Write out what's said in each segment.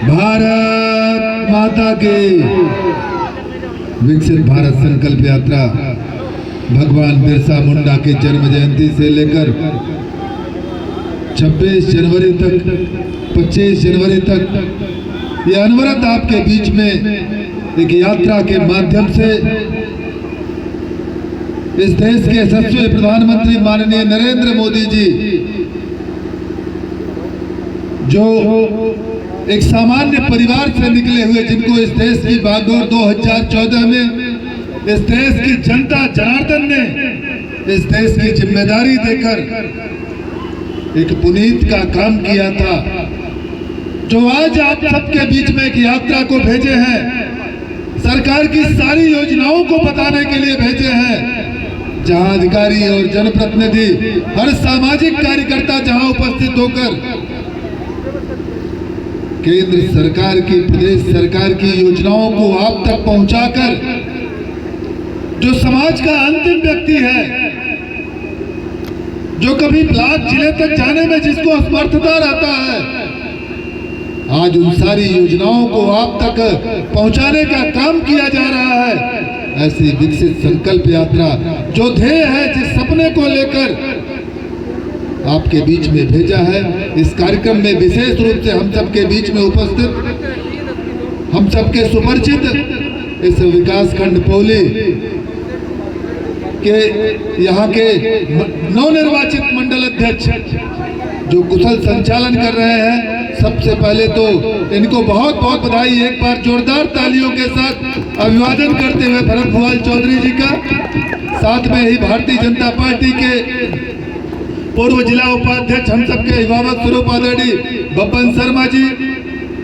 भारत माता की। विकसित भारत संकल्प यात्रा भगवान बिरसा मुंडा की जन्म जयंती से लेकर 26 जनवरी तक 25 जनवरी तक ये अनवरत आपके बीच में एक यात्रा के माध्यम से इस देश के यशस्वी प्रधानमंत्री माननीय नरेंद्र मोदी जी, जो एक सामान्य परिवार से निकले हुए, जिनको इस देश की बागडोर 2014 में इस देश की जनता जनार्दन ने इस देश की जिम्मेदारी देकर एक पुनीत का काम किया था, जो आज आप सबके बीच में एक यात्रा को भेजे हैं, सरकार की सारी योजनाओं को बताने के लिए भेजे हैं, जहां अधिकारी और जनप्रतिनिधि, हर सामाजिक कार्यकर्ता जहां उपस्थित होकर केंद्र सरकार की, प्रदेश सरकार की योजनाओं को आप तक पहुंचाकर, जो समाज का अंतिम व्यक्ति है, जो कभी ब्लॉक जिले तक जाने में जिसको असमर्थता रहता है, आज उन सारी योजनाओं को आप तक पहुंचाने का काम किया जा रहा है। ऐसी विकसित संकल्प यात्रा जो ध्येय है, जिस सपने को लेकर आपके बीच में भेजा है, इस कार्यक्रम में विशेष रूप से हम सबके बीच में उपस्थित, हम सबके सुपरिचित इस विकासखंड पौली के यहाँ के नवनिर्वाचित मंडल अध्यक्ष जो कुशल संचालन कर रहे हैं, सबसे पहले तो इनको बहुत बहुत बधाई। एक बार जोरदार तालियों के साथ अभिवादन करते हुए भरत भुआल चौधरी जी का, साथ में ही भारतीय जनता पार्टी के पूर्व जिला उपाध्यक्ष हम सबके अभिभावक स्वरूप आदरणीय बब्बन शर्मा जी,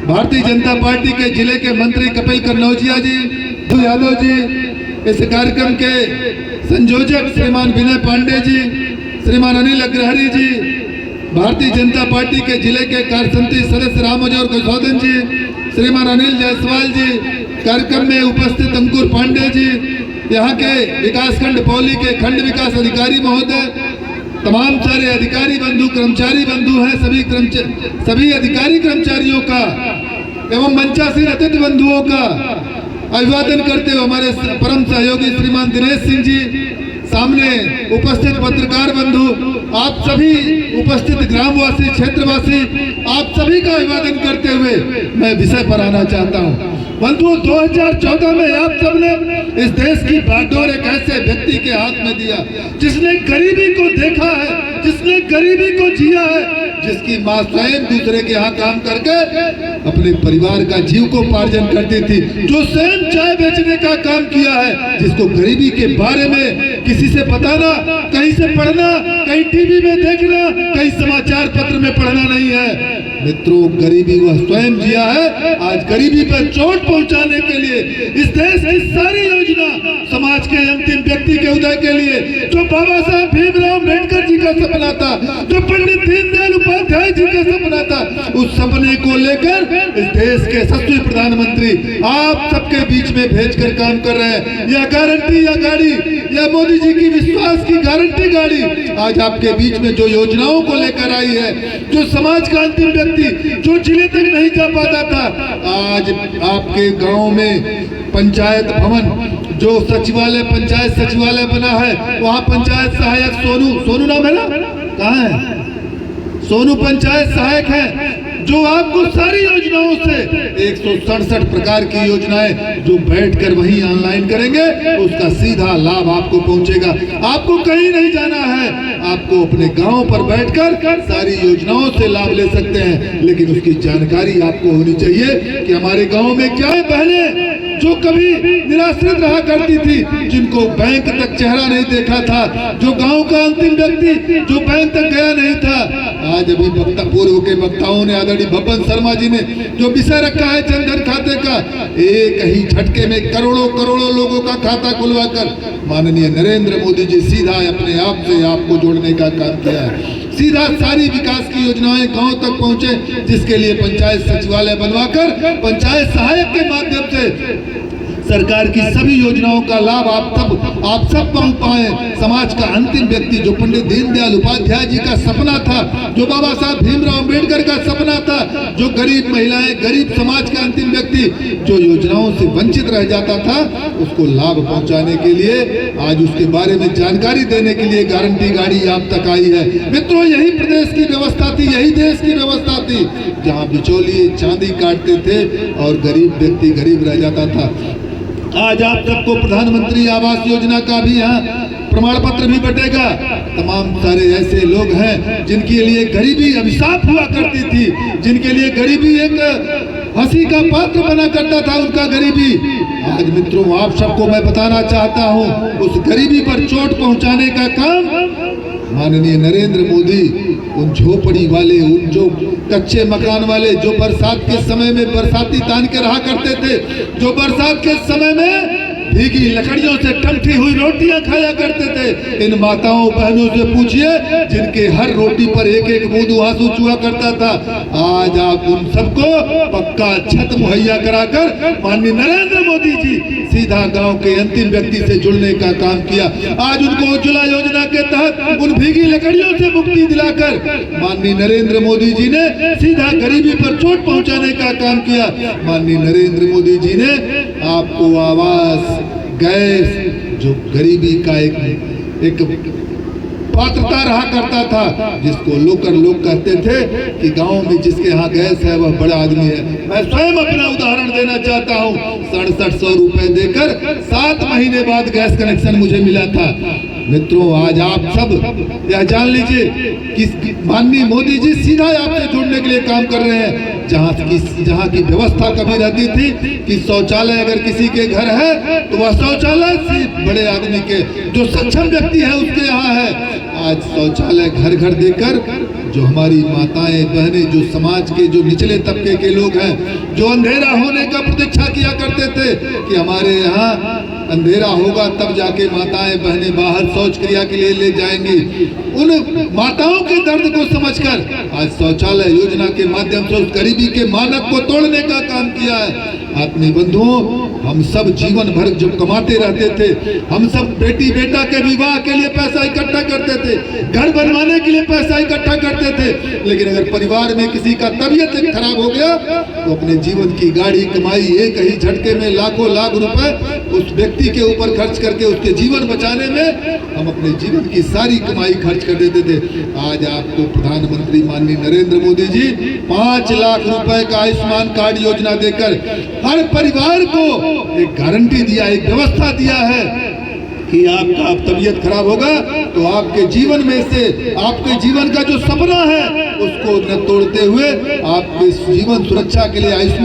भारतीय जनता पार्टी के जिले के मंत्री कपिल कन्नौजिया जी, यादव जी, इस कार्यक्रम के संयोजक श्रीमान विनय पांडे जी, श्रीमान अनिल अग्रहरी जी, भारतीय जनता पार्टी के जिले के कार्यसमिति सदस्य रामोजौर कसौदन जी, श्रीमान अनिल जायसवाल जी, कार्यक्रम में उपस्थित अंकुर पांडे जी, यहाँ के विकासखंड पौली के खंड विकास अधिकारी महोदय, तमाम सारे अधिकारी बंधु, कर्मचारी बंधु हैं, सभी अधिकारी कर्मचारियों का एवं मंचासीन अतिथि बंधुओं का अभिवादन करते हुए हमारे परम सहयोगी श्रीमान दिनेश सिंह जी, सामने उपस्थित पत्रकार बंधु, आप सभी उपस्थित ग्रामवासी, क्षेत्रवासी, आप सभी का अभिवादन करते हुए मैं विषय पर आना चाहता हूं। बंधुओं, 2014 में आप सबने इस देश की बागडोर एक ऐसे व्यक्ति के हाथ में दिया जिसने गरीबी को देखा है, जिसने गरीबी को जिया है, जिसकी मां स्वयं दूसरे के यहाँ काम करके अपने परिवार का जीविकोपार्जन करती थी, जो स्वयं चाय बेचने का काम किया है, जिसको गरीबी के बारे में किसी से बताना, कहीं से पढ़ना, कहीं टीवी में देखना, कहीं समाचार पत्र में पढ़ना नहीं है। मित्रों, गरीबी वह स्वयं जिया है। आज गरीबी पर चोट पहुंचाने के लिए इस देश की सारी योजना समाज के अंतिम व्यक्ति के उदय के लिए, जो बाबा साहब भीमराव अम्बेडकर जी का सपना था, जो पंडित दीनदयाल उपाध्याय जी का सपना था, उस सपने को लेकर इस देश के यशस्वी प्रधानमंत्री आप सबके बीच में भेजकर काम कर रहे हैं। यह गारंटी, यह गाड़ी, यह मोदी जी की विश्वास की गारंटी गाड़ी आज आपके बीच में जो योजनाओं को लेकर आई है, जो समाज का अंतिम व्यक्ति जो जिले तक नहीं जा पाता था, आज आपके गांव में पंचायत भवन, जो सचिवालय, पंचायत सचिवालय बना है, वहां पंचायत सहायक सोनू नाम है ना, कहाँ है, सोनू पंचायत सहायक है, जो आपको सारी योजनाओं से 167 प्रकार की योजनाएं जो बैठकर वहीं ऑनलाइन करेंगे, उसका सीधा लाभ आपको पहुंचेगा। आपको कहीं नहीं जाना है, आपको अपने गांव पर बैठकर सारी योजनाओं से लाभ ले सकते हैं, लेकिन उसकी जानकारी आपको होनी चाहिए कि हमारे गांव में क्या है। पहले जो कभी निराश्रित रहा करती थी, जिनको बैंक तक चेहरा नहीं देखा था, जो गांव का अंतिम व्यक्ति जो बैंक तक गया नहीं था, आज अभी पूर्व के वक्ताओं ने, आदरणीय बब्बन शर्मा जी ने जो विषय रखा है जनधन खाते का, एक ही झटके में करोड़ों करोड़ों लोगों का खाता खुलवाकर माननीय नरेंद्र मोदी जी सीधा अपने आप से आपको जोड़ने का काम किया है। सीधा सारी विकास की योजनाएं गांव तक पहुंचे, जिसके लिए पंचायत सचिवालय बनवाकर पंचायत सहायक के माध्यम से सरकार की सभी योजनाओं का लाभ आप सब पहुंच पाए। समाज का अंतिम व्यक्ति जो पंडित दीनदयाल उपाध्याय जी का सपना था, जो बाबा साहब भीमराव अंबेडकर का सपना था, जो गरीब महिलाएं, गरीब समाज का अंतिम व्यक्ति जो योजनाओं से वंचित रह जाता था, उसको लाभ पहुंचाने के लिए आज उसके बारे में जानकारी देने के लिए गारंटी गाड़ी आप तक आई है। मित्रों, यही प्रदेश की व्यवस्था थी, यही देश की व्यवस्था थी, जहां बिचौलिए चांदी काटते थे और गरीब व्यक्ति गरीब रह जाता था। आज आप सबको प्रधानमंत्री आवास योजना का भी यहाँ प्रमाण पत्र भी बटेगा। तमाम सारे ऐसे लोग हैं जिनके लिए गरीबी अभिशाप हुआ करती थी, जिनके लिए गरीबी एक हंसी का पात्र बना करता था, उनका गरीबी। आज मित्रों, आप सबको मैं बताना चाहता हूँ, उस गरीबी पर चोट पहुंचाने का काम माननीय नरेंद्र मोदी उन झोपड़ी वाले, उन जो कच्चे मकान वाले, जो बरसात के समय में बरसाती तान के रहा करते थे, जो बरसात के समय में भीगी लकड़ियों से टमटी हुई रोटियां खाया करते थे, इन माताओं बहनों से पूछिए जिनके हर रोटी पर एक एक बूंद आंसू चूहा करता था। आज आप उन सबको पक्का छत मुहैया कराकर माननीय नरेंद्र मोदी जी सीधा गांव के अंतिम व्यक्ति से जुड़ने का काम किया। आज उनको उज्ज्वला योजना के तहत उन भीगी लकड़ियों से मुक्ति दिलाकर माननीय नरेंद्र मोदी जी ने सीधा गरीबी पर चोट पहुंचाने का काम किया। माननीय नरेंद्र मोदी जी ने आपको आवास, गैस, जो गरीबी का एक पात्रता रहा करता था, जिसको लोग कहते थे कि गांव में जिसके यहाँ गैस है वह बड़ा आदमी है। मैं स्वयं अपना उदाहरण देना चाहता हूँ। 6700 रुपए देकर 7 महीने बाद गैस कनेक्शन मुझे मिला था। मित्रों, आज आप सब यह जान लीजिए कि माननीय मोदी जी सीधा आपसे जुड़ने के लिए काम कर रहे हैं। जहाँ की व्यवस्था कभी रहती थी कि शौचालय अगर किसी के घर है तो वह शौचालय सिर्फ बड़े आदमी के, जो सक्षम व्यक्ति है उसके यहाँ है। आज शौचालय घर घर देकर जो हमारी माताएं बहनें, जो समाज के जो निचले तबके के लोग हैं, जो अंधेरा होने का प्रतीक्षा किया करते थे कि हमारे यहाँ अंधेरा होगा तब जाके माताएं बहनें बाहर शौच क्रिया के लिए ले जाएंगी, उन माताओं के दर्द को समझकर आज शौचालय योजना के माध्यम से उस गरीबी के मानक को तोड़ने का काम किया है। आत्मीय बंधुओं, हम सब जीवन भर जब कमाते रहते थे, हम सब बेटी बेटा के विवाह के लिए पैसा इकट्ठा करते थे, घर बनवाने के लिए पैसा इकट्ठा करते थे, लेकिन अगर परिवार में किसी का तबीयत खराब हो गया तो अपने जीवन की गाड़ी कमाई एक ही झटके में लाखों लाख रुपए उस व्यक्ति के ऊपर खर्च करके उसके जीवन बचाने में हम अपने जीवन की सारी कमाई खर्च कर देते थे। आज आपको प्रधानमंत्री माननीय नरेंद्र मोदी जी 5 लाख रुपए का आयुष्मान कार्ड योजना देकर हर परिवार को एक गारंटी दिया, एक व्यवस्था दिया है कि आपका तबीयत खराब होगा तो आपके जीवन में से, आपके जीवन का जो सपना है उसको न तोड़ते हुए आपके जीवन सुरक्षा के लिए आयुष्मान